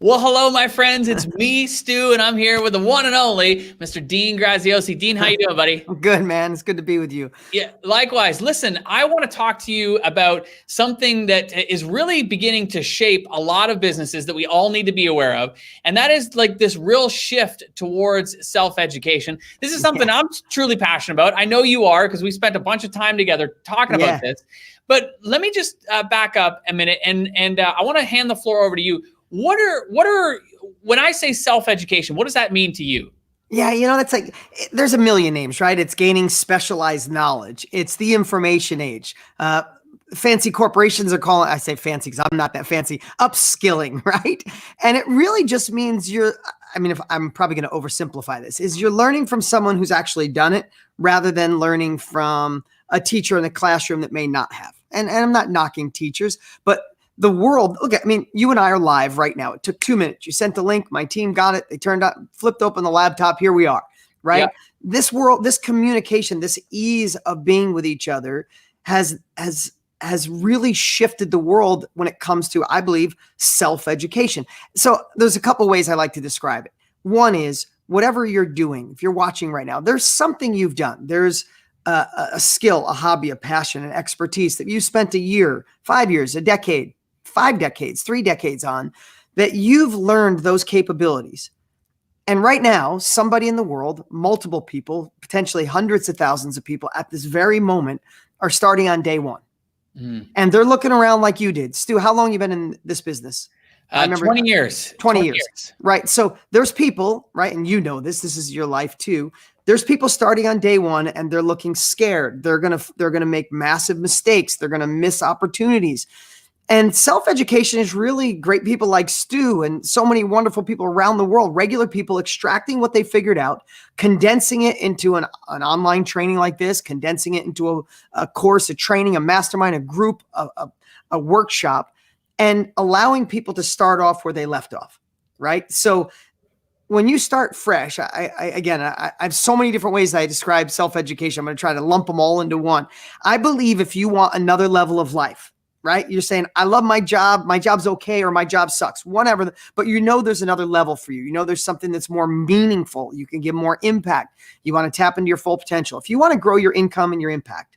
Well, hello, my friends. It's me, Stu, and I'm here with the one and only Mr. Dean Graziosi. Dean, how you doing, buddy? I'm good, man. It's good to be with you. Yeah, likewise. Listen, I want to talk to you about something that is really beginning to shape a lot of businesses that we all need to be aware of. And that is like this real shift towards self-education. This is something I'm truly passionate about. I know you are because we spent a bunch of time together talking about this. But let me just back up a minute and I want to hand the floor over to you. What are when I say self-education, what does that mean to you? Yeah, that's like, there's a million names, right? It's gaining specialized knowledge. It's the information age. Fancy corporations are calling, I say fancy because I'm not that fancy, upskilling, right? And it really just means if I'm probably going to oversimplify this, is you're learning from someone who's actually done it rather than learning from a teacher in the classroom that may not have. And I'm not knocking teachers, but the world, you and I are live right now. It took 2 minutes. You sent the link. My team got it. They flipped open the laptop. Here we are, right? Yeah. This world, this communication, this ease of being with each other has really shifted the world when it comes to, I believe, self-education. So there's a couple ways I like to describe it. One is whatever you're doing. If you're watching right now, there's something you've done. There's a skill, a hobby, a passion, an expertise that you spent a year, 5 years, a decade, 5 decades, 3 decades on, that you've learned those capabilities. And right now, somebody in the world, multiple people, potentially hundreds of thousands of people at this very moment are starting on day one. And they're looking around like you did. Stu, how long have you been in this business? I remember 20 years. 20 years. Right. So there's people, right? And you know this is your life too. There's people starting on day one and they're looking scared. They're going to make massive mistakes. They're going to miss opportunities. And self-education is really great people like Stu and so many wonderful people around the world, regular people extracting what they figured out, condensing it into an online training like this, condensing it into a course, a training, a mastermind, a group, a workshop, and allowing people to start off where they left off, right? So when you start fresh, I have so many different ways that I describe self-education. I'm going to try to lump them all into one. I believe if you want another level of life, right? You're saying, I love my job's okay, or my job sucks, whatever. But there's another level for you. There's something that's more meaningful. You can give more impact. You want to tap into your full potential. If you want to grow your income and your impact,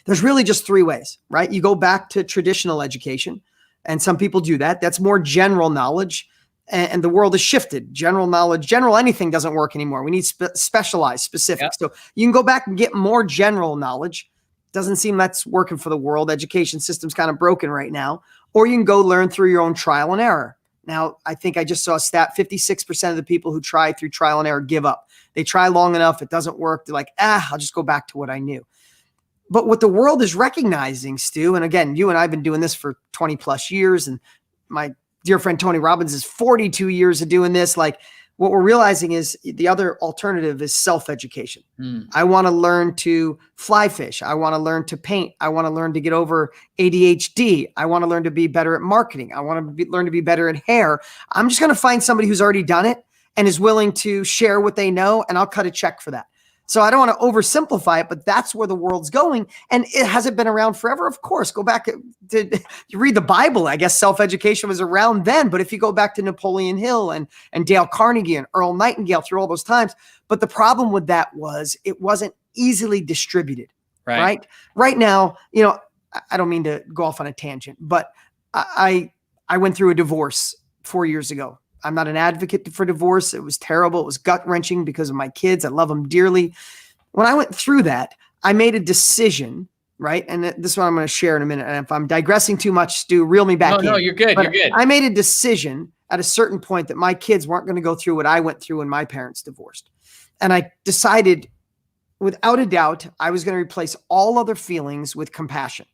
there's really just 3 ways, right? You go back to traditional education, and some people do that. That's more general knowledge. And the world has shifted. General knowledge, general anything doesn't work anymore. We need specialized, specific. Yep. So you can go back and get more general knowledge. Doesn't seem that's working for the world. Education system's kind of broken right now. Or you can go learn through your own trial and error. Now, I think I just saw a stat, 56% of the people who try through trial and error give up. They try long enough, it doesn't work. They're like, I'll just go back to what I knew. But what the world is recognizing, Stu, and again, you and I have been doing this for 20 plus years, and my dear friend Tony Robbins is 42 years of doing this. Like, what we're realizing is the other alternative is self-education. I want to learn to fly fish. I want to learn to paint. I want to learn to get over ADHD. I want to learn to be better at marketing. I want to learn to be better at hair. I'm just going to find somebody who's already done it and is willing to share what they know, and I'll cut a check for that. So I don't want to oversimplify it, but that's where the world's going. And it hasn't been around forever. Of course, go back to you read the Bible. I guess self-education was around then. But if you go back to Napoleon Hill and Dale Carnegie and Earl Nightingale through all those times, but the problem with that was it wasn't easily distributed. Right now, I don't mean to go off on a tangent, but I went through a divorce 4 years ago. I'm not an advocate for divorce. It was terrible. It was gut-wrenching because of my kids. I love them dearly. When I went through that, I made a decision, right? And this is what I'm going to share in a minute. And if I'm digressing too much, Stu, reel me back in. No, you're good. You're good. I made a decision at a certain point that my kids weren't going to go through what I went through when my parents divorced. And I decided, without a doubt, I was going to replace all other feelings with compassion.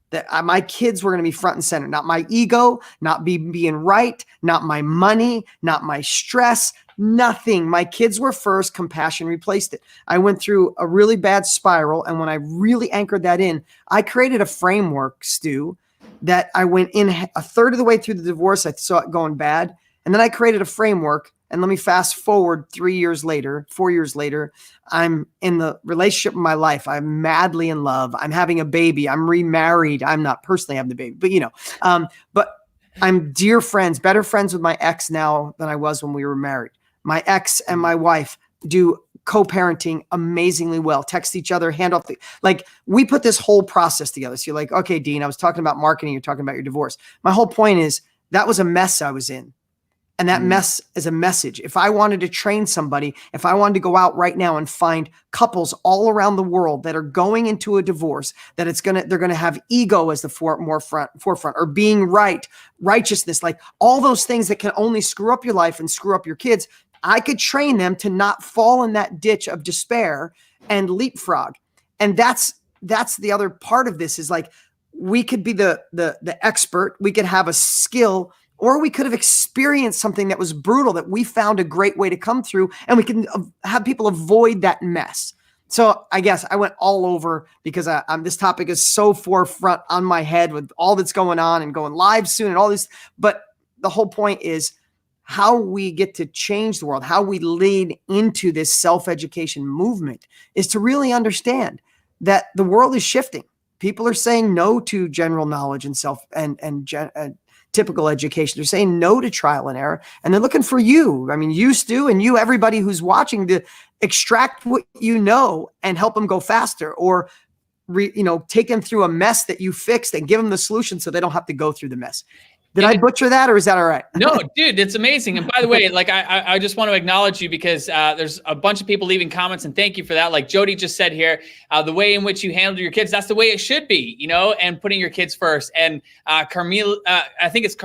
That my kids were going to be front and center, not my ego, not being right, not my money, not my stress, nothing. My kids were first. Compassion replaced it. I went through a really bad spiral. And when I really anchored that in, I created a framework, Stu, that I went in a third of the way through the divorce. I saw it going bad. And then I created a framework. And let me fast forward 4 years later, I'm in the relationship of my life. I'm madly in love. I'm having a baby. I'm remarried. I'm not personally having the baby, but but I'm dear friends, better friends with my ex now than I was when we were married. My ex and my wife do co-parenting amazingly well, text each other, hand off like we put this whole process together. So you're like, okay, Dean, I was talking about marketing. You're talking about your divorce. My whole point is that was a mess I was in. And that mess is a message. If I wanted to train somebody, if I wanted to go out right now and find couples all around the world that are going into a divorce, that they're gonna have ego as the forefront, or being right, righteousness, like all those things that can only screw up your life and screw up your kids. I could train them to not fall in that ditch of despair and leapfrog. And that's the other part of this is like, we could be the expert, we could have a skill, or we could have experienced something that was brutal that we found a great way to come through, and we can have people avoid that mess. So I guess I went all over because this topic is so forefront on my head with all that's going on and going live soon and all this. But the whole point is how we get to change the world, how we lead into this self-education movement is to really understand that the world is shifting. People are saying no to general knowledge and typical education. They're saying no to trial and error, and they're looking for you. I mean, you, Stu, and you, everybody who's watching, to extract what you know and help them go faster, or take them through a mess that you fixed and give them the solution so they don't have to go through the mess. Did I butcher that, or is that all right? No, dude, it's amazing. And by the way, like I just want to acknowledge you because there's a bunch of people leaving comments, and thank you for that. Like Jody just said here, the way in which you handle your kids, that's the way it should be, and putting your kids first. And I think it's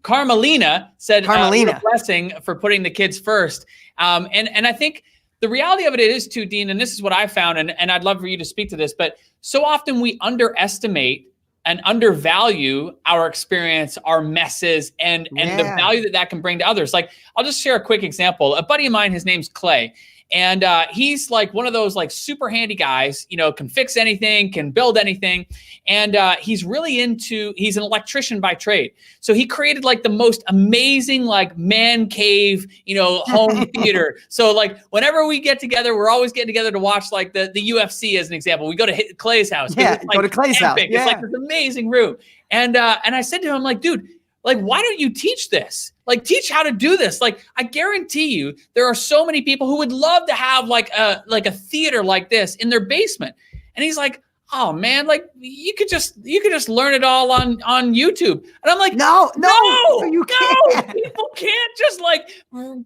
Carmelina said, a blessing for putting the kids first. And I think the reality of it is too, Dean, and this is what I found, and I'd love for you to speak to this, but so often we underestimate and undervalue our experience, our messes, and the value that can bring to others. Like, I'll just share a quick example. A buddy of mine, his name's Clay. And he's like one of those like super handy guys, can fix anything, can build anything. And he's an electrician by trade. So he created like the most amazing like man cave, home theater. So like whenever we get together, we're always getting together to watch like the UFC as an example. We go to Clay's house. Yeah, go to Clay's house. Yeah. It's like this amazing room. And I said to him, like, dude, like, why don't you teach this? Like, teach how to do this. Like, I guarantee you, there are so many people who would love to have like a theater like this in their basement. And he's like, oh man, like you could just learn it all on YouTube. And I'm like, no, you can't. People can't just like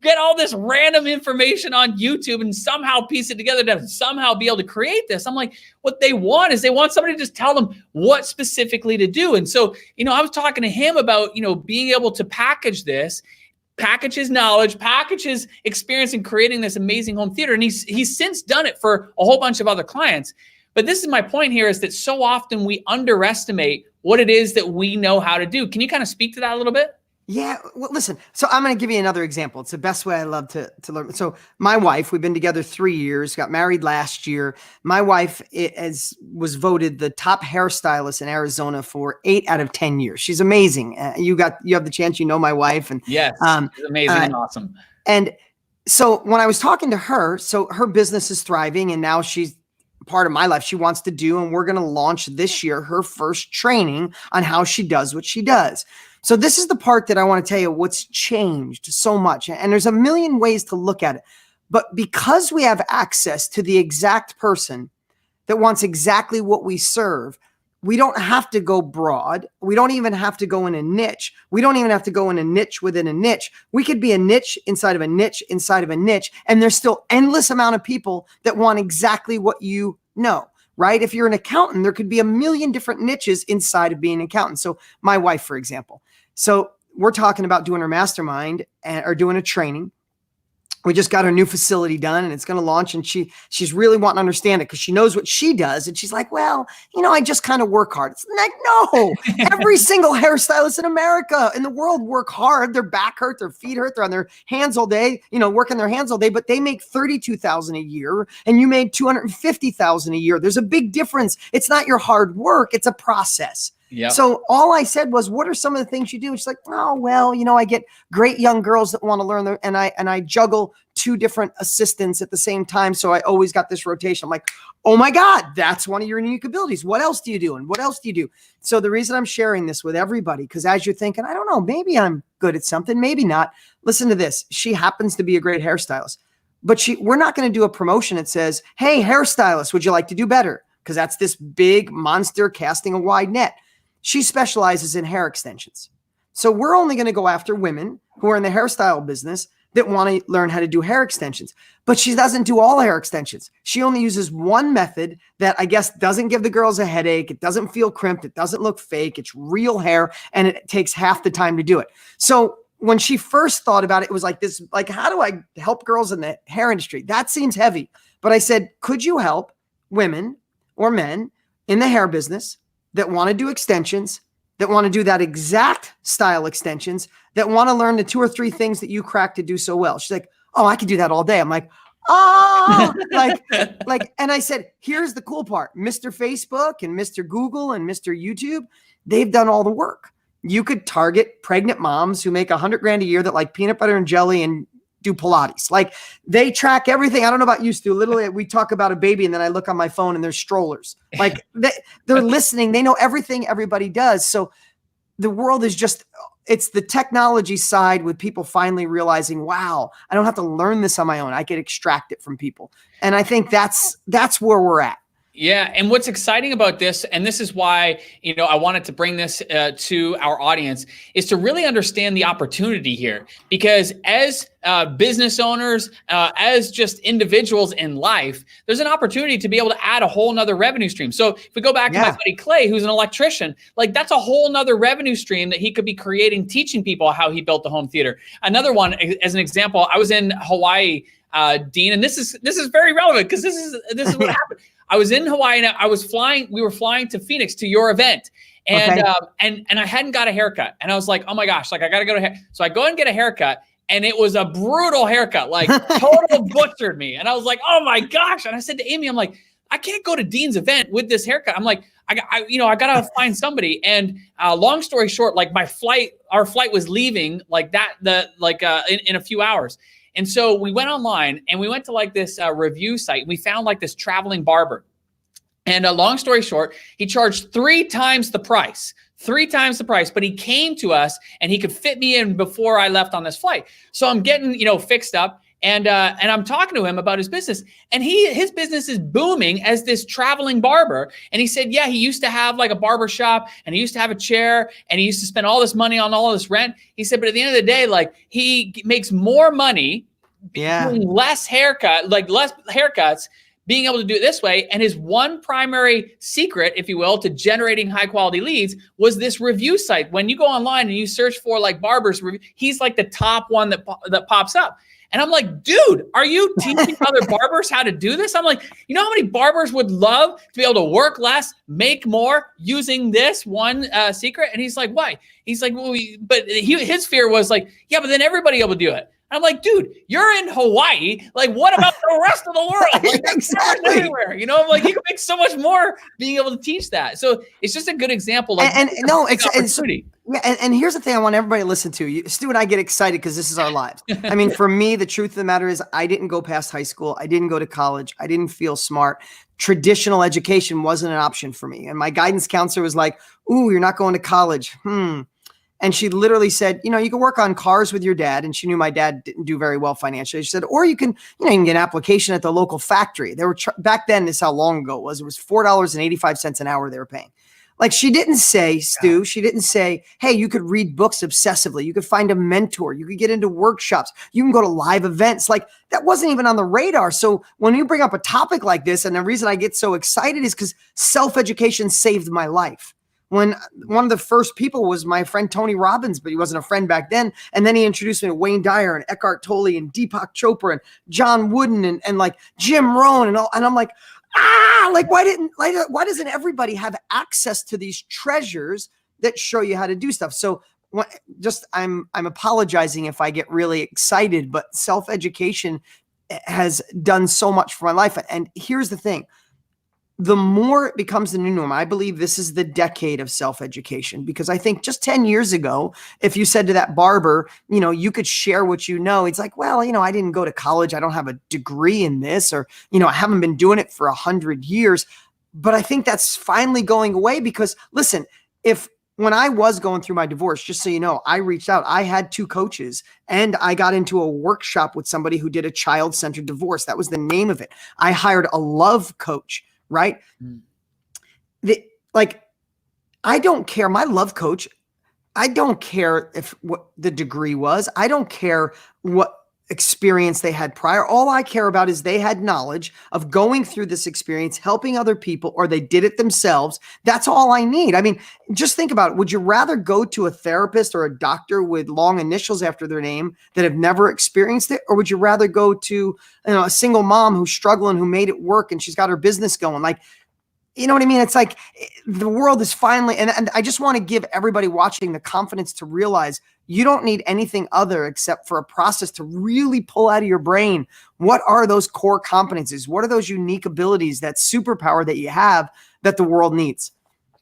get all this random information on YouTube and somehow piece it together to somehow be able to create this. I'm like, what they want is they want somebody to just tell them what specifically to do. And so, I was talking to him about, being able to package his knowledge, package his experience in creating this amazing home theater. And he's since done it for a whole bunch of other clients. But this is my point here, is that so often we underestimate what it is that we know how to do. Can you kind of speak to that a little bit? Yeah. Well, listen, so I'm going to give you another example. It's the best way I love to learn. So my wife, we've been together 3 years, got married last year. My wife was voted the top hairstylist in Arizona for 8 out of 10 years. She's amazing. You have the chance, my wife. And yes, she's amazing and awesome. And so when I was talking to her, so her business is thriving, and now she's part of my life she wants to do. And we're going to launch this year her first training on how she does what she does. So this is the part that I want to tell you what's changed so much. And there's a million ways to look at it. But because we have access to the exact person that wants exactly what we serve, we don't have to go broad. We don't even have to go in a niche. We don't even have to go in a niche within a niche. We could be a niche inside of a niche inside of a niche. And there's still endless amount of people that want exactly what you know, right? If you're an accountant, there could be a million different niches inside of being an accountant. So my wife, for example. So we're talking about doing her mastermind or doing a training. We just got her new facility done, and it's going to launch, and she's really wanting to understand it because she knows what she does. And she's like, well, I just kind of work hard. It's like, no, every single hairstylist in America, in the world, work hard. Their back hurt, their feet hurt, they're on their hands all day, working their hands all day, but they make $32,000 a year, and you made $250,000 a year. There's a big difference. It's not your hard work. It's a process. Yeah. So all I said was, what are some of the things you do? And she's like, oh, well, I get great young girls that want to learn, and I juggle 2 different assistants at the same time. So I always got this rotation. I'm like, oh my God, that's one of your unique abilities. What else do you do? And what else do you do? So the reason I'm sharing this with everybody, because as you're thinking, I don't know, maybe I'm good at something, maybe not. Listen to this. She happens to be a great hairstylist, but we're not going to do a promotion that says, hey, hairstylist, would you like to do better? Because that's this big monster casting a wide net. She specializes in hair extensions. So we're only going to go after women who are in the hairstyle business that want to learn how to do hair extensions. But she doesn't do all hair extensions. She only uses one method that I guess doesn't give the girls a headache. It doesn't feel crimped. It doesn't look fake. It's real hair, and it takes half the time to do it. So when she first thought about it, it was like this, like, how do I help girls in the hair industry? That seems heavy. But I said, could you help women or men in the hair business that want to do extensions, that want to do that exact style extensions, that want to learn the 2 or 3 things that you crack to do so well? She's like, oh, I could do that all day. I'm like, oh, and I said, here's the cool part. Mr. Facebook and Mr. Google and Mr. YouTube, they've done all the work. You could target pregnant moms who make $100,000 a year that like peanut butter and jelly and do Pilates. Like, they track everything. I don't know about you, Stu. Literally, we talk about a baby and then I look on my phone and there's strollers. Like, they're listening. They know everything everybody does. So the world is it's the technology side with people finally realizing, wow, I don't have to learn this on my own. I can extract it from people. And I think that's where we're at. Yeah. And what's exciting about this, and this is why, I wanted to bring this to our audience, is to really understand the opportunity here. Because as business owners, as just individuals in life, there's an opportunity to be able to add a whole nother revenue stream. So if we go back to my buddy Clay, who's an electrician, like, that's a whole nother revenue stream that he could be creating, teaching people how he built the home theater. Another one, as an example, I was in Hawaii, Dean, and this is very relevant because this is what happened. I was in Hawaii and we were flying to Phoenix to your event. And, and I hadn't got a haircut. And I was like, oh my gosh, like, I got to go to hair. So I go and get a haircut, and it was a brutal haircut, like total butchered me. And I was like, oh my gosh. And I said to Amy, I'm like, I can't go to Dean's event with this haircut. I'm like, I got to find somebody. And long story short, like, our flight was leaving like that, in a few hours. And so we went online and we went to like this review site. We found like this traveling barber. And long story short, he charged 3 times the price, but he came to us and he could fit me in before I left on this flight. So I'm getting, fixed up. And I'm talking to him about his business, and his business is booming as this traveling barber. And he said, yeah, he used to have like a barber shop, and he used to have a chair, and he used to spend all this money on all this rent. He said, but at the end of the day, like, he makes more money doing less haircuts, being able to do it this way. And his one primary secret, if you will, to generating high quality leads was this review site. When you go online and you search for like barbers review, he's like the top one that pops up. And I'm like, dude, are you teaching other barbers how to do this? I'm like, you know how many barbers would love to be able to work less, make more using this one secret? And he's like, why? He's like, well, his fear was like, yeah, but then everybody will do it. I'm like, dude, you're in Hawaii. Like, what about the rest of the world? Like, Exactly. Everywhere, I'm like, you can make so much more being able to teach that. So it's just a good example. Like, and here's the thing I want everybody to listen to. Stu and I get excited because this is our lives. I mean, for me, the truth of the matter is I didn't go past high school. I didn't go to college. I didn't feel smart. Traditional education wasn't an option for me. And my guidance counselor was like, ooh, you're not going to college. And she literally said, you can work on cars with your dad. And she knew my dad didn't do very well financially. She said, or you can get an application at the local factory. They were back then, this is how long ago it was $4.85 an hour they were paying. Like, she didn't say, Stu, she didn't say, hey, you could read books obsessively. You could find a mentor. You could get into workshops. You can go to live events. Like, that wasn't even on the radar. So when you bring up a topic like this, and the reason I get so excited is because self-education saved my life. When one of the first people was my friend Tony Robbins, but he wasn't a friend back then. And then he introduced me to Wayne Dyer and Eckhart Tolle and Deepak Chopra and John Wooden and like Jim Rohn and all. And I'm like, why doesn't everybody have access to these treasures that show you how to do stuff? So I'm apologizing if I get really excited, but self-education has done so much for my life. And here's the thing. the more it becomes the new norm. I believe this is the decade of self-education, because I think just 10 years ago, if you said to that barber, you could share what you know, it's like, well, I didn't go to college. I don't have a degree in this, or, I haven't been doing it for 100 years. But I think that's finally going away, because listen, when I was going through my divorce, just so you know, I reached out. I had 2 coaches, and I got into a workshop with somebody who did a child-centered divorce. That was the name of it. I hired a love coach, right? I don't care. My love coach, I don't care what the degree was. I don't care what experience they had prior. All I care about is they had knowledge of going through this experience, helping other people, or they did it themselves. That's all I need. I mean, just think about it. Would you rather go to a therapist or a doctor with long initials after their name that have never experienced it? Or would you rather go to a single mom who's struggling, who made it work, and she's got her business going? Like, you know what I mean? It's like the world is finally, and I just want to give everybody watching the confidence to realize you don't need anything other except for a process to really pull out of your brain. What are those core competencies? What are those unique abilities, that superpower that you have that the world needs?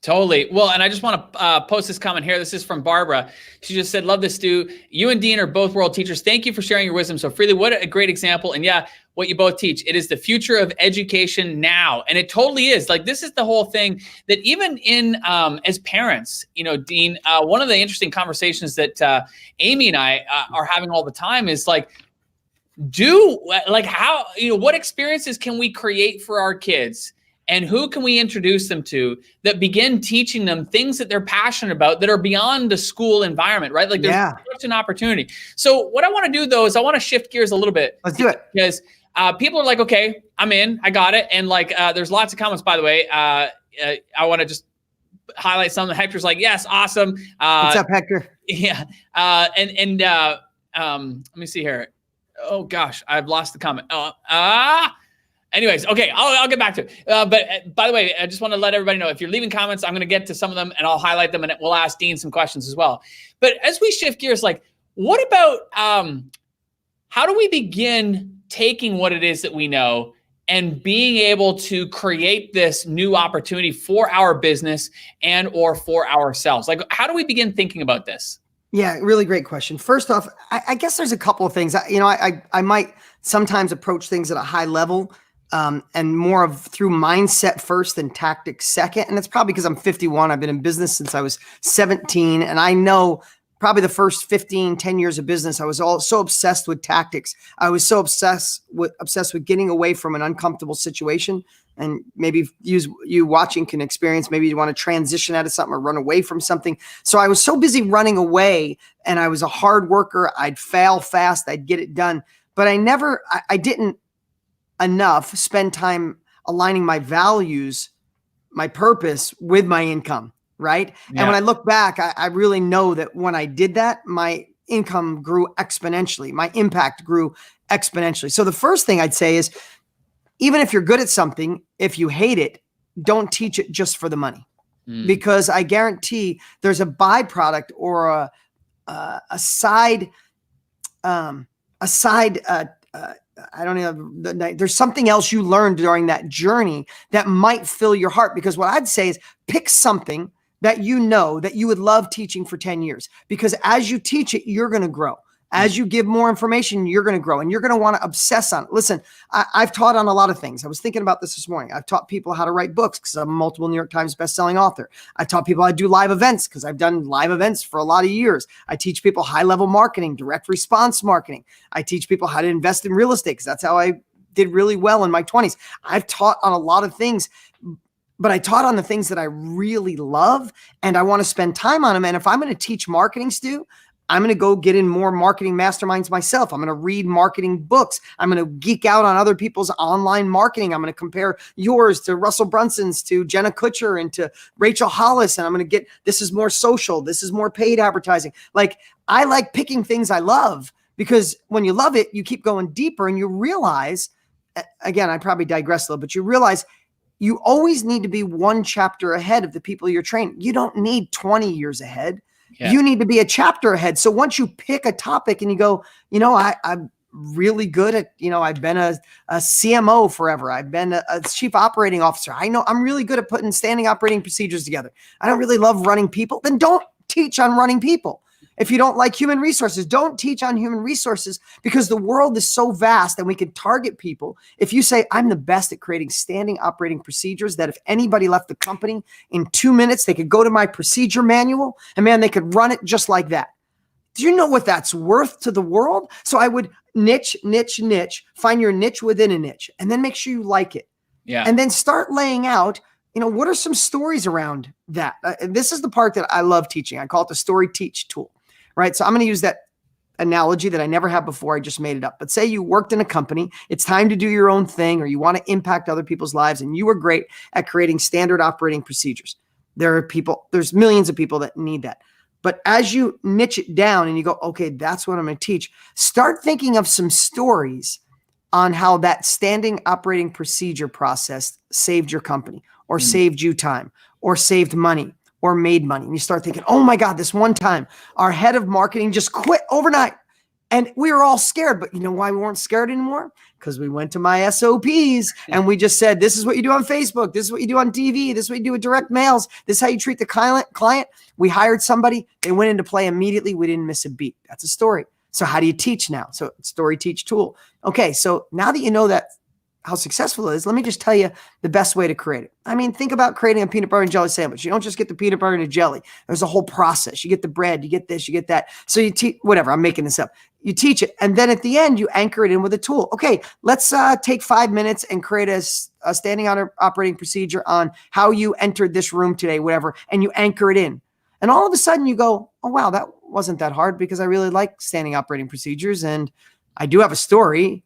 Totally. Well, and I just want to post this comment here. This is from Barbara. She just said, love this, Stu. You and Dean are both world teachers. Thank you for sharing your wisdom so freely. What a great example. And yeah, what you both teach. It is the future of education now. And it totally is. Like, this is the whole thing that even in, as parents, Dean, one of the interesting conversations that Amy and I are having all the time is like, how, what experiences can we create for our kids? And who can we introduce them to that begin teaching them things that they're passionate about that are beyond the school environment, right? Like, there's such an opportunity. So what I want to do, though, is I want to shift gears a little bit. Let's do it. Because people are like, okay, I'm in, I got it. And like, there's lots of comments, by the way. I want to just highlight some. Hector's like, yes, awesome. What's up, Hector? Yeah. Let me see here. Oh gosh, I've lost the comment. Anyways, okay, I'll get back to it. But by the way, I just want to let everybody know, if you're leaving comments, I'm going to get to some of them and I'll highlight them, and we'll ask Dean some questions as well. But as we shift gears, like, what about how do we begin taking what it is that we know and being able to create this new opportunity for our business and or for ourselves? Like, how do we begin thinking about this? Yeah, really great question. First off, I guess there's a couple of things. I might sometimes approach things at a high level, and more of through mindset first and tactics second. And it's probably because I'm 51. I've been in business since I was 17. And I know probably the first 10 years of business, I was so obsessed with tactics. I was so obsessed with getting away from an uncomfortable situation. And maybe you watching can experience, maybe you want to transition out of something or run away from something. So I was so busy running away, and I was a hard worker. I'd fail fast. I'd get it done. But I didn't enough spend time aligning my values, my purpose with my income, right? Yeah. And when I look back, I really know that when I did that, my income grew exponentially. My impact grew exponentially. So the first thing I'd say is, even if you're good at something, if you hate it, don't teach it just for the money. Because I guarantee there's a byproduct or a side I don't know. There's something else you learned during that journey that might fill your heart. Because what I'd say is, pick something that you know that you would love teaching for 10 years. Because as you teach it, you're going to grow. As you give more information, you're going to grow, and you're going to want to obsess on it. Listen, I've taught on a lot of things. I was thinking about this morning. I've taught people how to write books because I'm a multiple New York Times bestselling author. I've taught people how to do live events because I've done live events for a lot of years. I teach people high-level marketing, direct response marketing. I teach people how to invest in real estate because that's how I did really well in my 20s. I've taught on a lot of things, but I taught on the things that I really love, and I want to spend time on them. And if I'm going to teach marketing, Stu, I'm going to go get in more marketing masterminds myself. I'm going to read marketing books. I'm going to geek out on other people's online marketing. I'm going to compare yours to Russell Brunson's, to Jenna Kutcher, and to Rachel Hollis. And I'm going to get, this is more social. This is more paid advertising. Like, I like picking things I love, because when you love it, you keep going deeper, and you realize, again, I probably digress a little, but you realize you always need to be one chapter ahead of the people you're training. You don't need 20 years ahead. Yeah. You need to be a chapter ahead. So once you pick a topic and you go, really good at, I've been a CMO forever. I've been a chief operating officer. I know I'm really good at putting standing operating procedures together. I don't really love running people. Then don't teach on running people. If you don't like human resources, don't teach on human resources, because the world is so vast and we can target people. If you say, I'm the best at creating standing operating procedures, that if anybody left the company in 2 minutes, they could go to my procedure manual and man, they could run it just like that. Do you know what that's worth to the world? So I would niche, find your niche within a niche, and then make sure you like it. Yeah. And then start laying out, what are some stories around that? This is the part that I love teaching. I call it the story teach tool, right? So I'm going to use that analogy that I never had before. I just made it up. But say you worked in a company, it's time to do your own thing, or you want to impact other people's lives, and you were great at creating standard operating procedures. There's millions of people that need that. But as you niche it down and you go, okay, that's what I'm going to teach, start thinking of some stories on how that standing operating procedure process saved your company, or saved you time, or saved money, or made money. And you start thinking, oh my God, this one time our head of marketing just quit overnight. And we were all scared. But you know why we weren't scared anymore? Because we went to my SOPs and we just said, this is what you do on Facebook. This is what you do on TV. This is what you do with direct mails. This is how you treat the client. We hired somebody. They went into play immediately. We didn't miss a beat. That's a story. So how do you teach now? So story teach tool. Okay. So now that you know that, how successful it is, let me just tell you the best way to create it. I mean, think about creating a peanut butter and jelly sandwich. You don't just get the peanut butter and the jelly. There's a whole process. You get the bread, you get this, you get that. So you teach, whatever, I'm making this up. You teach it. And then at the end, you anchor it in with a tool. Okay, let's take 5 minutes and create a standing operating procedure on how you entered this room today, whatever, and you anchor it in. And all of a sudden you go, oh, wow, that wasn't that hard, because I really like standing operating procedures. And I do have a story.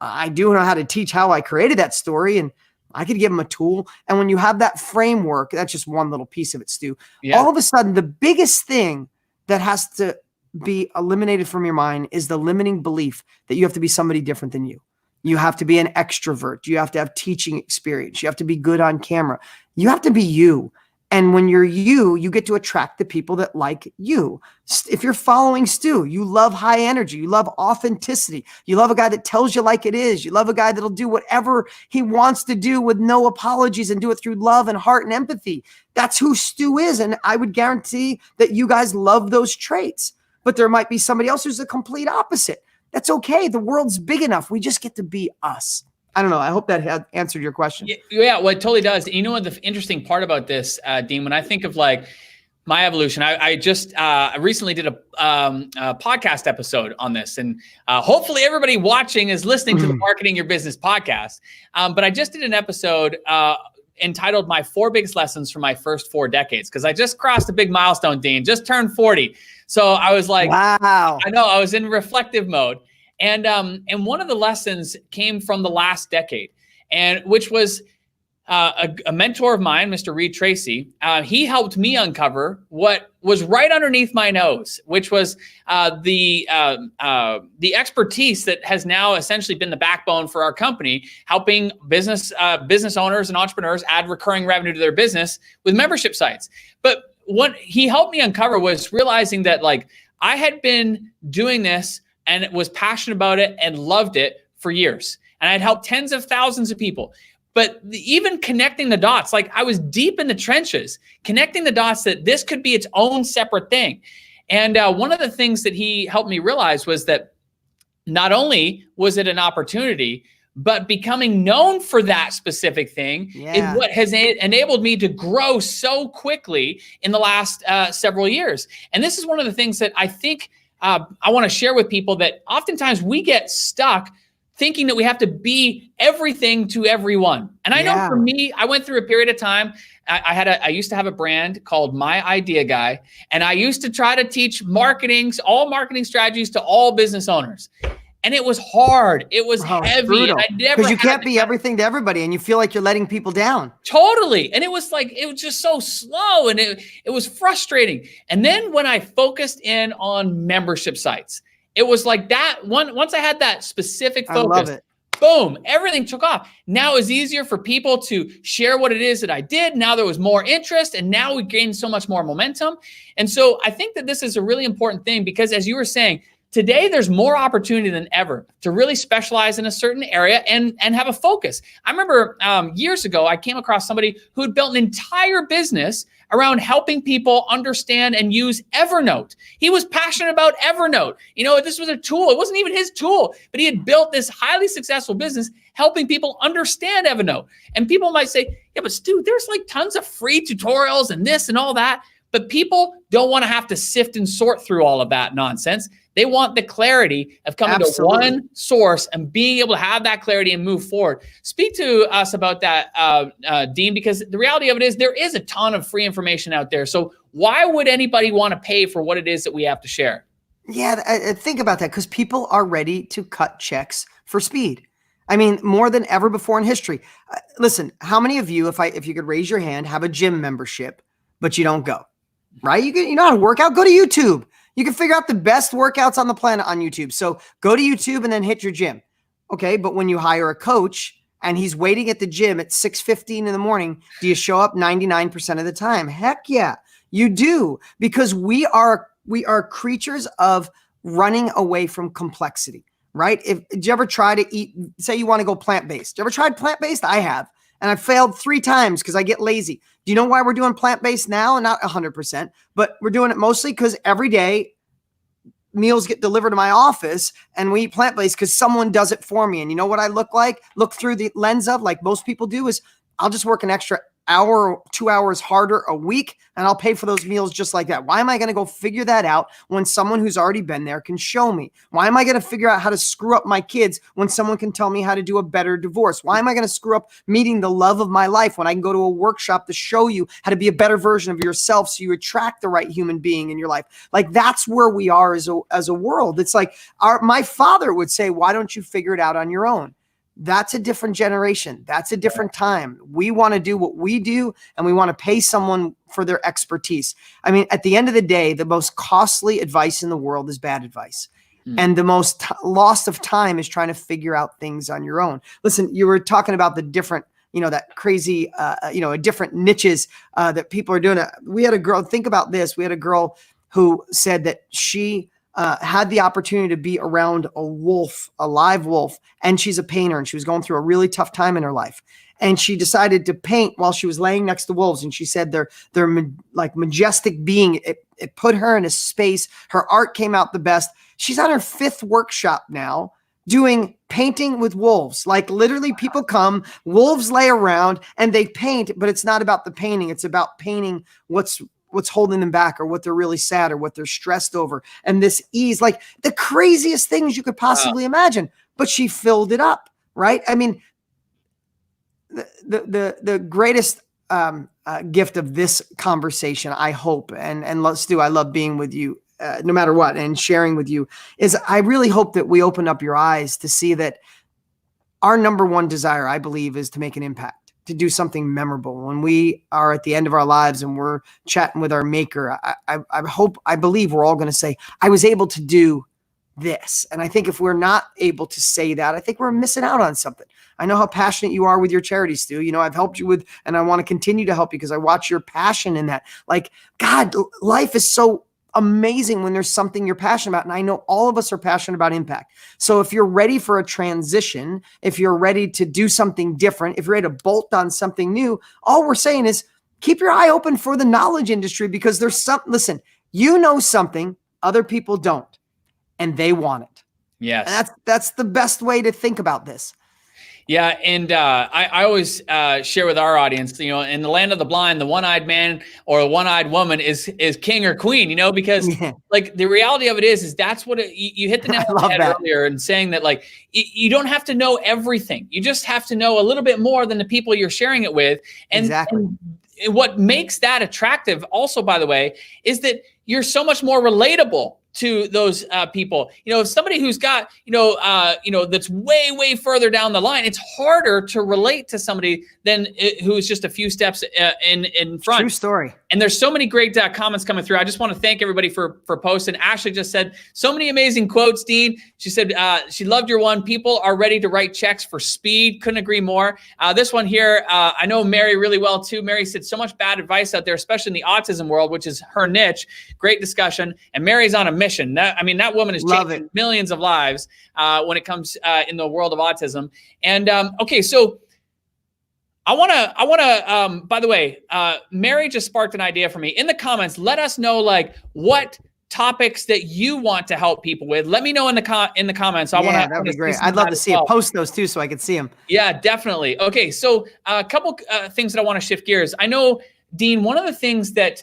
I do know how to teach how I created that story, and I could give them a tool. And when you have that framework, that's just one little piece of it, Stu. Yeah. All of a sudden, the biggest thing that has to be eliminated from your mind is the limiting belief that you have to be somebody different than you. You have to be an extrovert. You have to have teaching experience. You have to be good on camera. You have to be you. And when you're you, you get to attract the people that like you. If you're following Stu, you love high energy. You love authenticity. You love a guy that tells you like it is. You love a guy that'll do whatever he wants to do with no apologies and do it through love and heart and empathy. That's who Stu is. And I would guarantee that you guys love those traits. But there might be somebody else who's the complete opposite. That's okay. The world's big enough. We just get to be us. I don't know. I hope that had answered your question. Yeah, well, it totally does. You know what the interesting part about this, Dean, when I think of like my evolution, I just recently did a podcast episode on this, and hopefully everybody watching is listening to the Marketing Your Business podcast. But I just did an episode entitled My 4 Biggest Lessons from My First 4 Decades, because I just crossed a big milestone, Dean, just turned 40. So I was like, wow, I know, I was in reflective mode. And one of the lessons came from the last decade, and which was a mentor of mine, Mr. Reed Tracy. He helped me uncover what was right underneath my nose, which was the expertise that has now essentially been the backbone for our company, helping business owners and entrepreneurs add recurring revenue to their business with membership sites. But what he helped me uncover was realizing that, like, I had been doing this and was passionate about it and loved it for years. And I'd helped tens of thousands of people. But even connecting the dots, like I was deep in the trenches, connecting the dots that this could be its own separate thing. And one of the things that he helped me realize was that not only was it an opportunity, but becoming known for that specific thing is what has enabled me to grow so quickly in the last several years. And this is one of the things that I think I want to share with people, that oftentimes we get stuck thinking that we have to be everything to everyone. And I know for me, I went through a period of time. I used to have a brand called My Idea Guy, and I used to try to teach all marketing strategies to all business owners. And it was hard. It was heavy. And I never, because you can't be everything to everybody, and you feel like you're letting people down. Totally. And it was just so slow, and it was frustrating. And then when I focused in on membership sites, it was like that one. Once I had that specific focus, I love it. Boom, everything took off. Now it's easier for people to share what it is that I did. Now there was more interest, and now we gained so much more momentum. And so I think that this is a really important thing, because as you were saying, Today, there's more opportunity than ever to really specialize in a certain area and have a focus. I remember years ago, I came across somebody who had built an entire business around helping people understand and use Evernote. He was passionate about Evernote. This was a tool. It wasn't even his tool, but he had built this highly successful business helping people understand Evernote. And people might say, yeah, but Stu, there's like tons of free tutorials and this and all that. But people don't want to have to sift and sort through all of that nonsense. They want the clarity of coming to one source and being able to have that clarity and move forward. Speak to us about that, Dean, because the reality of it is there is a ton of free information out there. So why would anybody want to pay for what it is that we have to share? Yeah, I think about that because people are ready to cut checks for speed. I mean, more than ever before in history. Listen, how many of you, if you could raise your hand, have a gym membership, but you don't go? Right? You know how to work out? Go to YouTube. You can figure out the best workouts on the planet on YouTube. So go to YouTube and then hit your gym. Okay. But when you hire a coach and he's waiting at the gym at 6:15 in the morning, do you show up 99% of the time? Heck yeah, you do. Because we are creatures of running away from complexity, right? Did you ever try to eat, say you want to go plant-based? You ever tried plant-based? I have. And I failed 3 times because I get lazy. Do you know why we're doing plant-based now? Not 100%, but we're doing it mostly because every day meals get delivered to my office and we eat plant-based because someone does it for me. And you know what I look like? Look through the lens of, like most people do, is I'll just work an extra hour or 2 hours harder a week and I'll pay for those meals just like that. Why am I going to go figure that out when someone who's already been there can show me? Why am I going to figure out how to screw up my kids when someone can tell me how to do a better divorce? Why am I going to screw up meeting the love of my life when I can go to a workshop to show you how to be a better version of yourself so you attract the right human being in your life? Like, that's where we are as a world. It's like my father would say, why don't you figure it out on your own? That's a different generation. That's a different time. We want to do what we do, and we want to pay someone for their expertise. I mean, at the end of the day, the most costly advice in the world is bad advice. And the most loss of time is trying to figure out things on your own. Listen, you were talking about the different, that crazy, different niches that people are doing. We had a girl, think about this. We had a girl who said that she had the opportunity to be around a wolf, a live wolf, and she's a painter, and she was going through a really tough time in her life. And she decided to paint while she was laying next to wolves. And she said they're like majestic being. It put her in a space. Her art came out the best. She's on her 5th workshop now doing painting with wolves. Like, literally, people come, wolves lay around and they paint, but it's not about the painting. It's about painting what's holding them back, or what they're really sad, or what they're stressed over. And this ease, like the craziest things you could possibly imagine, but she filled it up. Right. I mean, the greatest gift of this conversation, I hope, and Stu, I love being with you no matter what, and sharing with you, is I really hope that we open up your eyes to see that our number one desire, I believe, is to make an impact, to do something memorable. When we are at the end of our lives and we're chatting with our maker, I believe we're all going to say, I was able to do this. And I think if we're not able to say that, I think we're missing out on something. I know how passionate you are with your charity, Stu. I've helped you with, and I want to continue to help you because I watch your passion in that. Like, God, life is so amazing when there's something you're passionate about. And I know all of us are passionate about impact. So if you're ready for a transition, if you're ready to do something different, if you're ready to bolt on something new, all we're saying is keep your eye open for the knowledge industry, because there's listen, something other people don't, and they want it. Yes. And that's the best way to think about this. Yeah. And I always share with our audience, in the land of the blind, the one-eyed man or a one-eyed woman is king or queen, because like the reality of it is that's what you hit the nail on the head earlier in saying that, like, you don't have to know everything. You just have to know a little bit more than the people you're sharing it with. And, exactly. And what makes that attractive also, by the way, is that you're so much more relatable to those people. Somebody who's got, that's way, way further down the line, it's harder to relate to somebody than who is just a few steps in front. True story. And there's so many great comments coming through. I just want to thank everybody for posting. Ashley just said so many amazing quotes, Dean. She said she loved your one. People are ready to write checks for speed. Couldn't agree more. This one here, I know Mary really well too. Mary said so much bad advice out there, especially in the autism world, which is her niche. Great discussion. And Mary's on a mission. That woman is Love changing it. millions of lives when it comes in the world of autism. And okay, so I want to, by the way, Mary just sparked an idea for me. In the comments, let us know like what topics that you want to help people with. Let me know in the comments. Yeah, that'd be great. I'd love to see it. Post those too so I could see them. Yeah, definitely. Okay, so a couple things that I want to shift gears. I know, Dean, one of the things that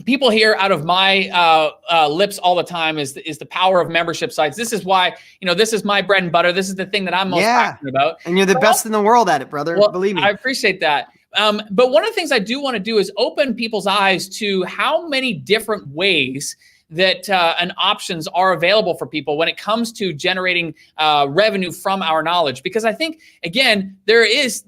people hear out of my lips all the time is the power of membership sites. This is why, this is my bread and butter. This is the thing that I'm most passionate about. And you're the best in the world at it, brother. Well, believe me. I appreciate that. But one of the things I do want to do is open people's eyes to how many different ways that and options are available for people when it comes to generating revenue from our knowledge. Because I think, again, there's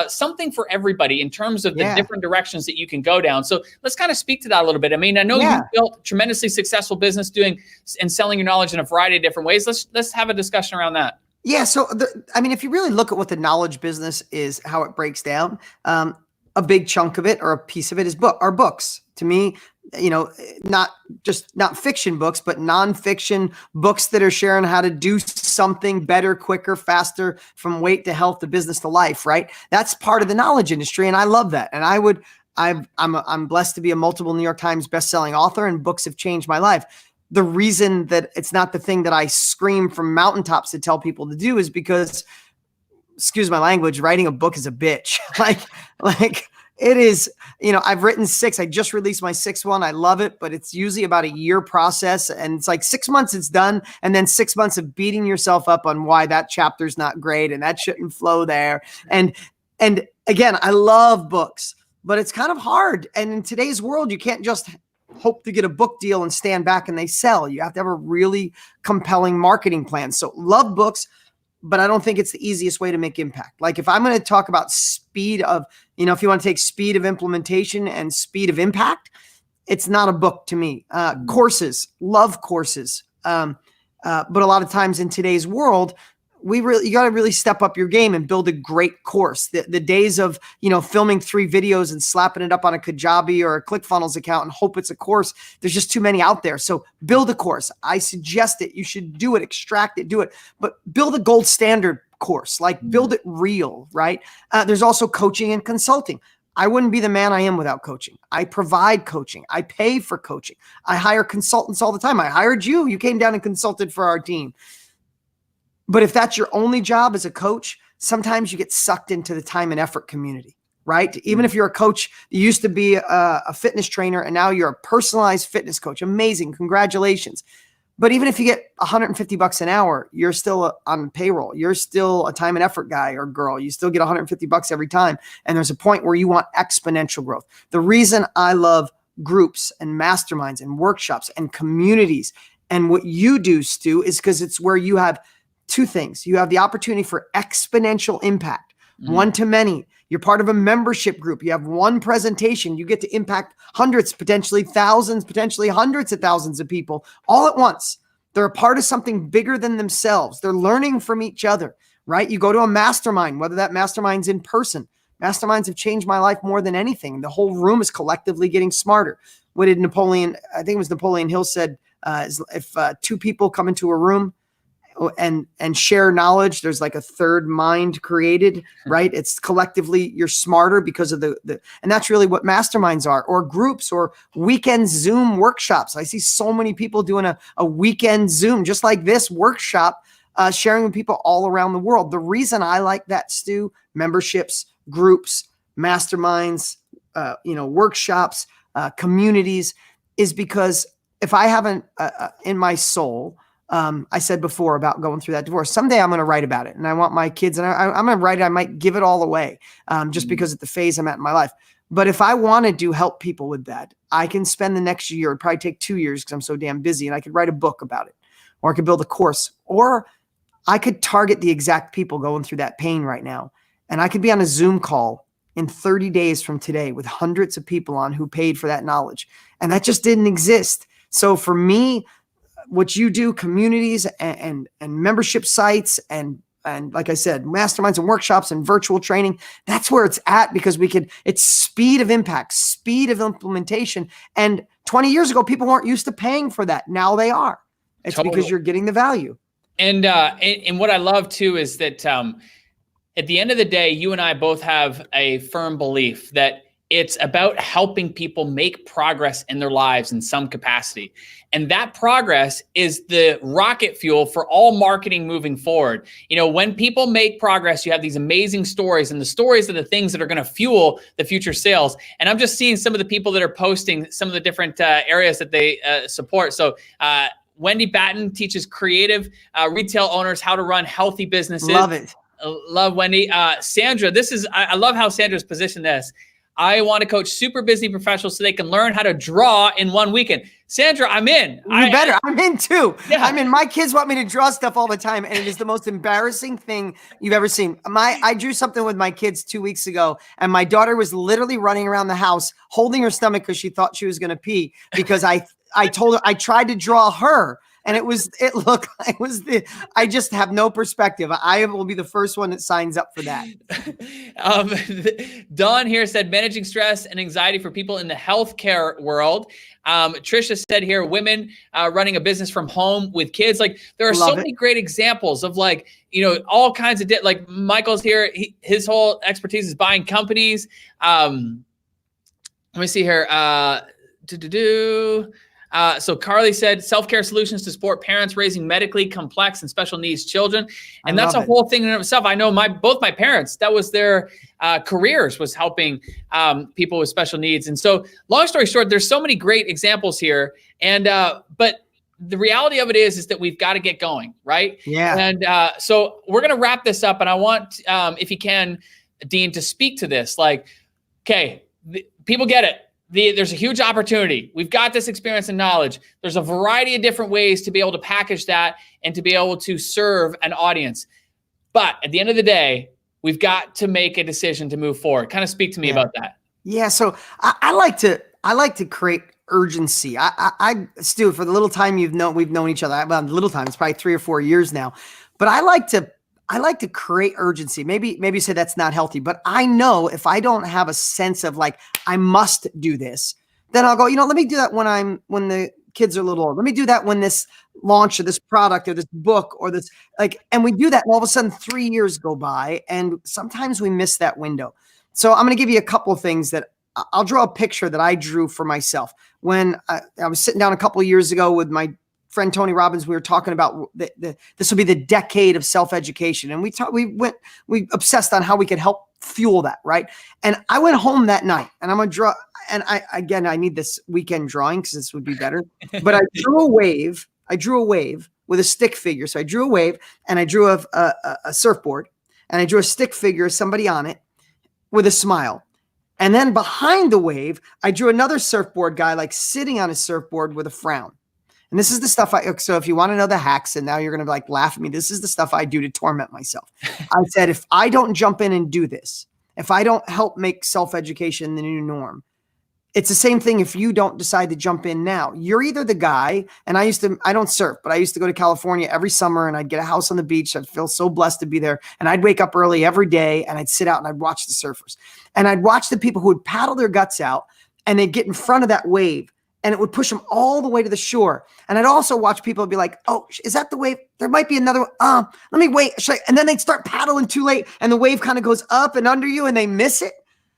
something for everybody in terms of the different directions that you can go down. So let's kind of speak to that a little bit. I mean, I know you've built a tremendously successful business doing and selling your knowledge in a variety of different ways. Let's have a discussion around that. Yeah. So, if you really look at what the knowledge business is, how it breaks down, a big chunk of it or a piece of it are books. To me, not fiction books, but nonfiction books that are sharing how to do something better, quicker, faster, from weight to health to business to life, right? That's part of the knowledge industry. And I love that. And I'm blessed to be a multiple New York Times bestselling author, and books have changed my life. The reason that it's not the thing that I scream from mountaintops to tell people to do is because, excuse my language, writing a book is a bitch. like it is, I've written 6. I just released my 6th one. I love it, but it's usually about a year process. And it's like 6 months it's done. And then 6 months of beating yourself up on why that chapter's not great and that shouldn't flow there. And again, I love books, but it's kind of hard. And in today's world, you can't just hope to get a book deal and stand back and they sell. You have to have a really compelling marketing plan. So love books, but I don't think it's the easiest way to make impact. Like if I'm going to talk about speed of, if you want to take speed of implementation and speed of impact, it's not a book to me. Courses, love courses. But a lot of times in today's world, you got to really step up your game and build a great course. The days of, filming 3 videos and slapping it up on a Kajabi or a ClickFunnels account and hope it's a course. There's just too many out there. So build a course. I suggest it. You should do it, extract it, do it, but build a gold standard course, like build it real, right? There's also coaching and consulting. I wouldn't be the man I am without coaching. I provide coaching. I pay for coaching. I hire consultants all the time. I hired you. You came down and consulted for our team. But if that's your only job as a coach, sometimes you get sucked into the time and effort community, right? Even if you're a coach, you used to be a fitness trainer and now you're a personalized fitness coach. Amazing. Congratulations. But even if you get $150 an hour, you're still on payroll. You're still a time and effort guy or girl. You still get $150 every time. And there's a point where you want exponential growth. The reason I love groups and masterminds and workshops and communities and what you do, Stu, is because it's where you have 2 things. You have the opportunity for exponential impact, one to many. You're part of a membership group. You have one presentation. You get to impact hundreds, potentially thousands, potentially hundreds of thousands of people all at once. They're a part of something bigger than themselves. They're learning from each other, right? You go to a mastermind, whether that mastermind's in person. Masterminds have changed my life more than anything. The whole room is collectively getting smarter. What did Napoleon Hill said, if 2 people come into a room and share knowledge, there's like a third mind created, right? It's collectively you're smarter because of and that's really what masterminds are, or groups, or weekend Zoom workshops. I see so many people doing a weekend Zoom, just like this workshop, sharing with people all around the world. The reason I like that, Stu, memberships, groups, masterminds, workshops, communities, is because if I haven't in my soul, I said before about going through that divorce. Someday I'm going to write about it, and I want my kids, and I'm going to write it. I might give it all away just because of the phase I'm at in my life. But if I wanted to help people with that, I can spend the next year, it'd probably take 2 years because I'm so damn busy, and I could write a book about it, or I could build a course, or I could target the exact people going through that pain right now. And I could be on a Zoom call in 30 days from today with hundreds of people on who paid for that knowledge. And that just didn't exist. So for me, what you do, communities and membership sites and and like I said, masterminds and workshops and virtual training. That's where it's at, because it's speed of impact, speed of implementation. And 20 years ago, people weren't used to paying for that. Now they are. It's because you're getting the value. And what I love too is that at the end of the day, you and I both have a firm belief that it's about helping people make progress in their lives in some capacity. And that progress is the rocket fuel for all marketing moving forward. When people make progress, you have these amazing stories, and the stories are the things that are going to fuel the future sales. And I'm just seeing some of the people that are posting some of the different areas that they support. So, Wendy Batten teaches creative retail owners how to run healthy businesses. Love it. Love Wendy. Sandra, I love how Sandra's positioned this. I want to coach super busy professionals so they can learn how to draw in one weekend. Sandra, I'm in. I'm in too. Yeah. I'm in. My kids want me to draw stuff all the time, and it is the most embarrassing thing you've ever seen. I drew something with my kids 2 weeks ago, and my daughter was literally running around the house holding her stomach because she thought she was going to pee, because I told her I tried to draw her. And I just have no perspective. I will be the first one that signs up for that. Dawn here said managing stress and anxiety for people in the healthcare world. Trisha said here, women running a business from home with kids. Like, there are so many great examples of all kinds of, like Michael's here. His whole expertise is buying companies. Let me see here. So Carly said self-care solutions to support parents raising medically complex and special needs children. And that's a whole thing in itself. I know both my parents, that was their careers, was helping people with special needs. And so, long story short, there's so many great examples here. And but the reality of it is that we've got to get going, right? Yeah. And so we're going to wrap this up. And I want, if you can, Dean, to speak to this. Like, okay, people get it. There's a huge opportunity. We've got this experience and knowledge. There's a variety of different ways to be able to package that and to be able to serve an audience. But at the end of the day, we've got to make a decision to move forward. Kind of speak to me about that. Yeah. So I like to create urgency. Stu, for the little time we've known each other, well, little time, it's probably 3 or 4 years now, but I like to create urgency. Maybe you say that's not healthy, but I know if I don't have a sense of like, I must do this, then I'll go, let me do that when the kids are a little old. Let me do that when this launch or this product or this book or this, and we do that, and all of a sudden 3 years go by, and sometimes we miss that window. So I'm going to give you a couple of things that I'll draw a picture that I drew for myself. When I was sitting down a couple of years ago with my friend Tony Robbins, we were talking about this will be the decade of self-education. And we obsessed on how we could help fuel that, right? And I went home that night, and I'm going to draw, and I need this weekend drawing because this would be better. But I drew a wave with a stick figure. So I drew a wave, and I drew a surfboard, and I drew a stick figure of somebody on it with a smile. And then behind the wave, I drew another surfboard guy, like sitting on a surfboard with a frown. And this is the stuff so if you want to know the hacks, and now you're going to laugh at me, this is the stuff I do to torment myself. I said, if I don't jump in and do this, if I don't help make self-education the new norm, it's the same thing if you don't decide to jump in now. You're either the guy, and I don't surf, but I used to go to California every summer, and I'd get a house on the beach. I'd feel so blessed to be there. And I'd wake up early every day, and I'd sit out and I'd watch the surfers. And I'd watch the people who would paddle their guts out, and they'd get in front of that wave, and it would push them all the way to the shore. And I'd also watch people be like, oh, is that the wave? There might be another one. Let me wait. And then they'd start paddling too late, and the wave kind of goes up and under you, and they miss it,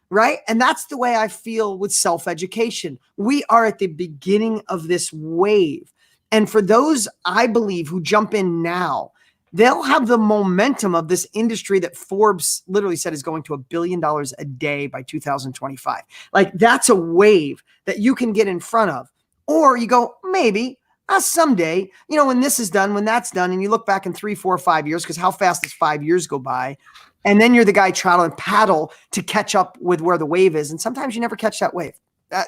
right? And that's the way I feel with self-education. We are at the beginning of this wave. And for those, I believe, who jump in now, they'll have the momentum of this industry that Forbes literally said is going to $1 billion a day by 2025. That's a wave that you can get in front of. Or you go, maybe someday, when this is done, when that's done, and you look back in 3, 4, 5 years, because how fast does 5 years go by? And then you're the guy trying to paddle to catch up with where the wave is. And sometimes you never catch that wave.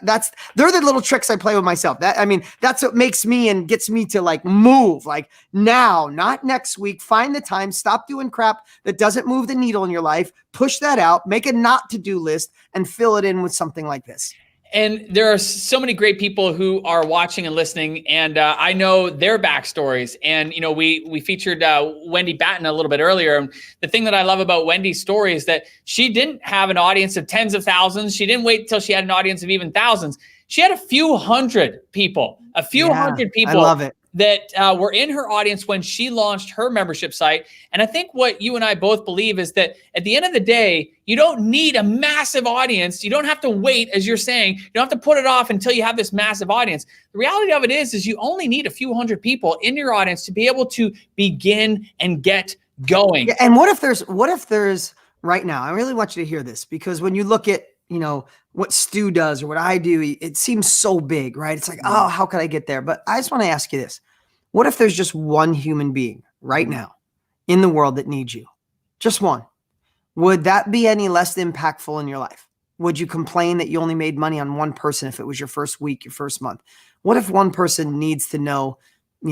They're the little tricks I play with myself. That's what makes me and gets me to move now, not next week. Find the time, stop doing crap that doesn't move the needle in your life, push that out, make a not to do list, and fill it in with something like this. And there are so many great people who are watching and listening, and I know their backstories. And we featured Wendy Batten a little bit earlier. And the thing that I love about Wendy's story is that she didn't have an audience of tens of thousands. She didn't wait until she had an audience of even thousands. She had a few hundred people, I love it. that were in her audience when she launched her membership site. And I think what you and I both believe is that at the end of the day, you don't need a massive audience. You don't have to wait, as you're saying. You don't have to put it off until you have this massive audience. The reality of it is you only need a few hundred people in your audience to be able to begin and get going. Yeah, and what if there's right now, I really want you to hear this, because when you look at, what Stu does or what I do, it seems so big, right? It's like, oh, how could I get there? But I just want to ask you this. What if there's just one human being right now in the world that needs you? Just one. Would that be any less impactful in your life? Would you complain that you only made money on one person if it was your first week, your first month? What if one person needs to know,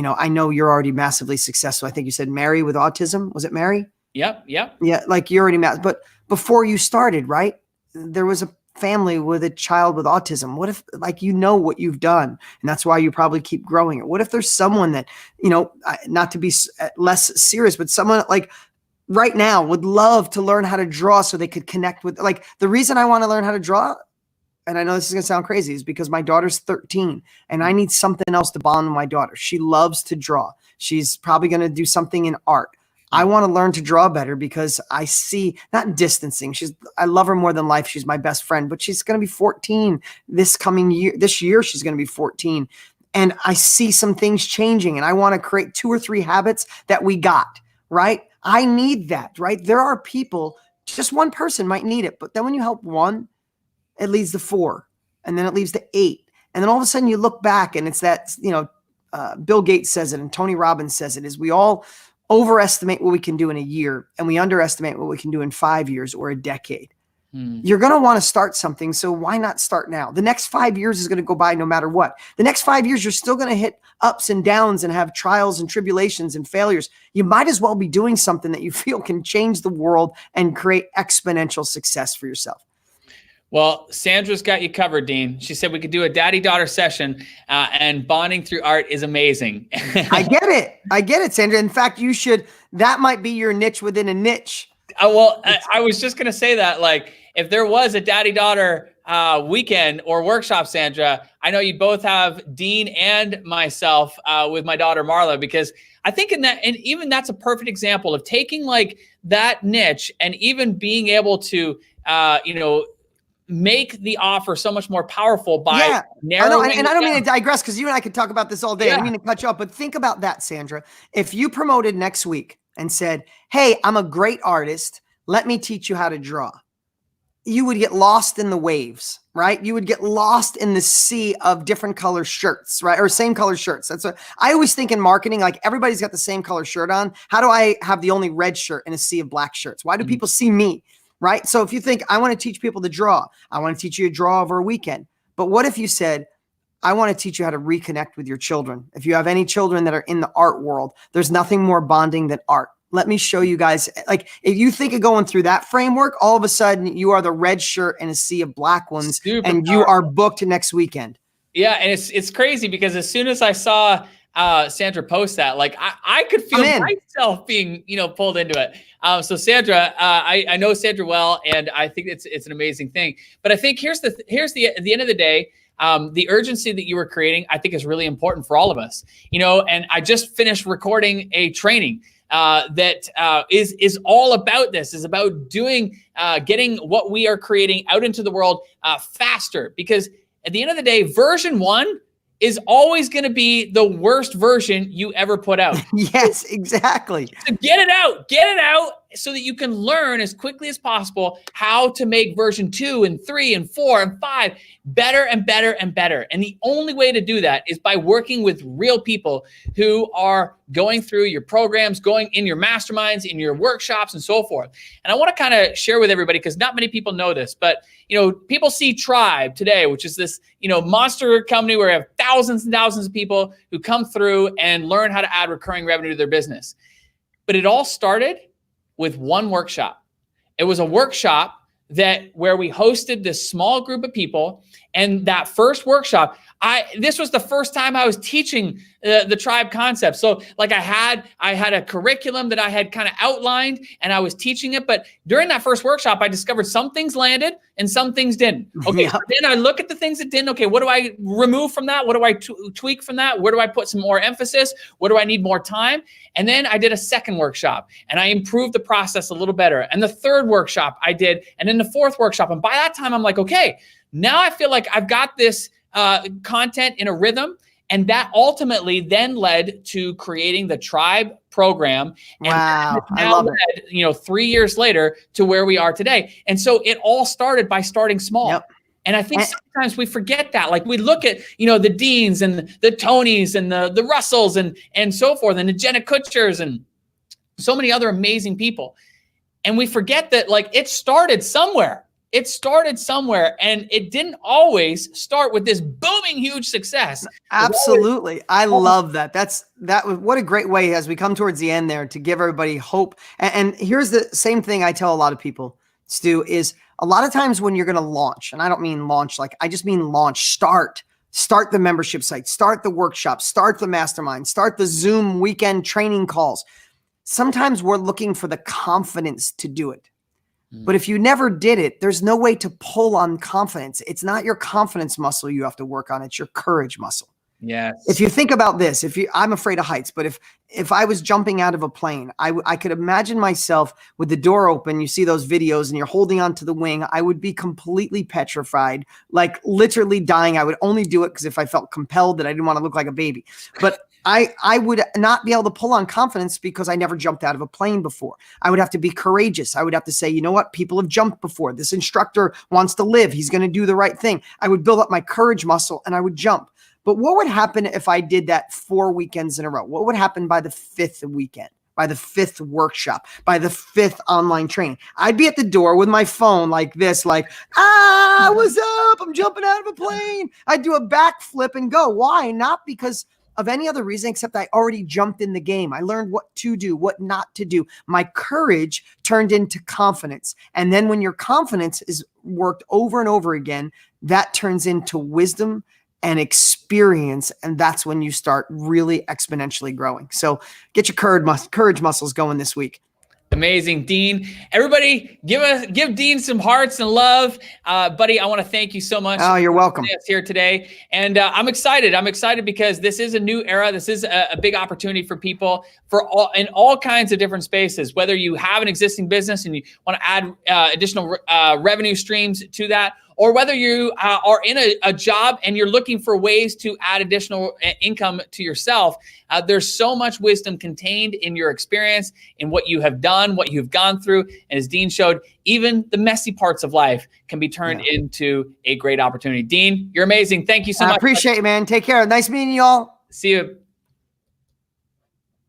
I know you're already massively successful. I think you said Mary with autism. Was it Mary? Yep. Yeah, like you're already massive. But before you started, right, there was a family with a child with autism. What if, what you've done, and that's why you probably keep growing it. What if there's someone that, not to be less serious, but someone like right now would love to learn how to draw so they could connect with, like, the reason I want to learn how to draw, and I know this is going to sound crazy, is because my daughter's 13 and I need something else to bond with my daughter. She loves to draw. She's probably going to do something in art. I want to learn to draw better because I see, not distancing. I love her more than life. She's my best friend, but she's going to be 14 this coming year. This year, she's going to be 14. And I see some things changing, and I want to create 2 or 3 habits that we got, right? I need that, right? There are people, just one person might need it, but then when you help one, it leads to 4, and then it leads to 8. And then all of a sudden you look back, and it's that, Bill Gates says it and Tony Robbins says it, is we all overestimate what we can do in a year, and we underestimate what we can do in 5 years or a decade. You're going to want to start something. So why not start now? The next 5 years is going to go by no matter what. The next 5 years, you're still going to hit ups and downs and have trials and tribulations and failures. You might as well be doing something that you feel can change the world and create exponential success for yourself. Well, Sandra's got you covered, Dean. She said we could do a daddy-daughter session, and bonding through art is amazing. I get it, Sandra. In fact, that might be your niche within a niche. I was just going to say that, like, if there was a daddy-daughter weekend or workshop, Sandra, I know you both have Dean and myself with my daughter, Marla, because I think and even that's a perfect example of taking like that niche and even being able to, make the offer so much more powerful by narrowing. And I don't mean to digress, because you and I could talk about this all day. I don't mean to cut you off, but think about that, Sandra. If you promoted next week and said, hey, I'm a great artist, let me teach you how to draw, you would get lost in the waves, right? You would get lost in the sea of different color shirts, right? Or same color shirts. That's what I always think in marketing, like everybody's got the same color shirt on. How do I have the only red shirt in a sea of black shirts? Why do people see me? Right? So if you think, I want to teach people to draw, I want to teach you to draw over a weekend. But what if you said, I want to teach you how to reconnect with your children? If you have any children that are in the art world, there's nothing more bonding than art. Let me show you guys. Like, if you think of going through that framework, all of a sudden you are the red shirt in a sea of black ones, and you are booked next weekend. Yeah. And it's crazy, because as soon as I saw Sandra post that, like I could feel myself being, pulled into it. So Sandra, I know Sandra well, and I think it's an amazing thing. But I think at the end of the day, the urgency that you were creating, I think, is really important for all of us. And I just finished recording a training that is all about this, is about getting what we are creating out into the world faster. Because at the end of the day, version 1 is always going to be the worst version you ever put out. Yes, exactly. So get it out so that you can learn as quickly as possible how to make version 2 and 3 and 4 and 5 better and better and better. And the only way to do that is by working with real people who are going through your programs, going in your masterminds, in your workshops, and so forth. And I want to kind of share with everybody, because not many people know this, but people see Tribe today, which is this monster company where we have thousands and thousands of people who come through and learn how to add recurring revenue to their business. But it all started with one workshop. It was a workshop that where we hosted this small group of people, and that first workshop, this was the first time I was teaching the tribe concept. So like I had a curriculum that I had kind of outlined and I was teaching it. But during that first workshop, I discovered some things landed and some things didn't. Okay. So then I look at the things that didn't. Okay. What do I remove from that? What do I tweak from that? Where do I put some more emphasis? What do I need more time? And then I did a second workshop and I improved the process a little better. And the third workshop I did, and then the fourth workshop. And by that time, I'm like, okay, now I feel like I've got this content in a rhythm. And that ultimately then led to creating the Tribe program. And wow, I love it. 3 years later to where we are today. And so it all started by starting small. Yep. And I think sometimes we forget that. Like we look at, the Deans and the Tonys and the Russells and so forth, and the Jenna Kutchers and so many other amazing people. And we forget that like it started somewhere. It started somewhere, and it didn't always start with this booming huge success. Absolutely. I love that. What a great way as we come towards the end there to give everybody hope. And here's the same thing I tell a lot of people, Stu, is a lot of times when you're going to launch, and I don't mean launch, I just mean launch, start the membership site, start the workshop, start the mastermind, start the Zoom weekend training calls. Sometimes we're looking for the confidence to do it. But if you never did it, there's no way to pull on confidence. It's not your confidence muscle you have to work on. It's your courage muscle. Yes. If you think about this, I'm afraid of heights, but if I was jumping out of a plane, I could imagine myself with the door open. You see those videos and you're holding onto the wing. I would be completely petrified, like literally dying. I would only do it because if I felt compelled that I didn't want to look like a baby. But I would not be able to pull on confidence because I never jumped out of a plane before. I would have to be courageous. I would have to say, you know what? People have jumped before. This instructor wants to live. He's going to do the right thing. I would build up my courage muscle and I would jump. But what would happen if I did that 4 weekends in a row? What would happen by the 5th weekend, by the 5th workshop, by the 5th online training? I'd be at the door with my phone like this, like, what's up? I'm jumping out of a plane. I'd do a backflip and go. Why? Not because of any other reason except I already jumped in the game. I learned what to do, what not to do. My courage turned into confidence. And then when your confidence is worked over and over again, that turns into wisdom and experience. And that's when you start really exponentially growing. So get your courage muscles going this week. Amazing, Dean. Everybody, give Dean some hearts and love, buddy. I want to thank you so much. Oh, you're welcome. Here today, and I'm excited. I'm excited because this is a new era. This is a big opportunity for people in all kinds of different spaces. Whether you have an existing business and you want to add additional revenue streams to that, or whether you are in a job and you're looking for ways to add additional income to yourself, there's so much wisdom contained in your experience, in what you have done, what you've gone through. And as Dean showed, even the messy parts of life can be turned into a great opportunity. Dean, you're amazing. Thank you so much. I appreciate it, man. Take care. Nice meeting you all. See you.